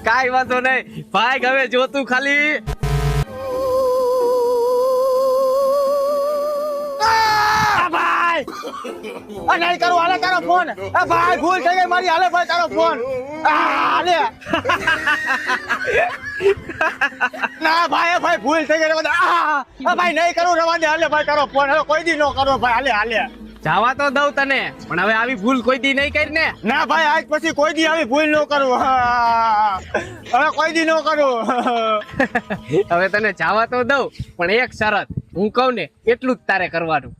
કાઈ વાંધો નહીં ભાઈ, હવે જો તું ખાલી ભાઈ નહીં કરું, હાલે તારો ફોન. ભાઈ ભૂલ થઈ ગઈ મારી, હાલે ભાઈ તારો ફોન. હાલે ના ભાઈ, ભાઈ ભૂલ થઈ ગઈ. ભાઈ નહીં કરું, રવા દે. હાલે ભાઈ તારો ફોન. હવે કોઈ દી નો કરો ભાઈ. હાલે હાલે જવા તો દઉં તને, પણ હવે આવી ભૂલ કોઈ દી નહીં કરી ને. ના ભાઈ, આજ પછી કોઈ દી આવી ભૂલ ન કરું. હવે કોઈ દી ન કરું. હવે તને જવા તો દઉં, પણ એક શરત, હું કહું ને એટલું જ તારે કરવાનું.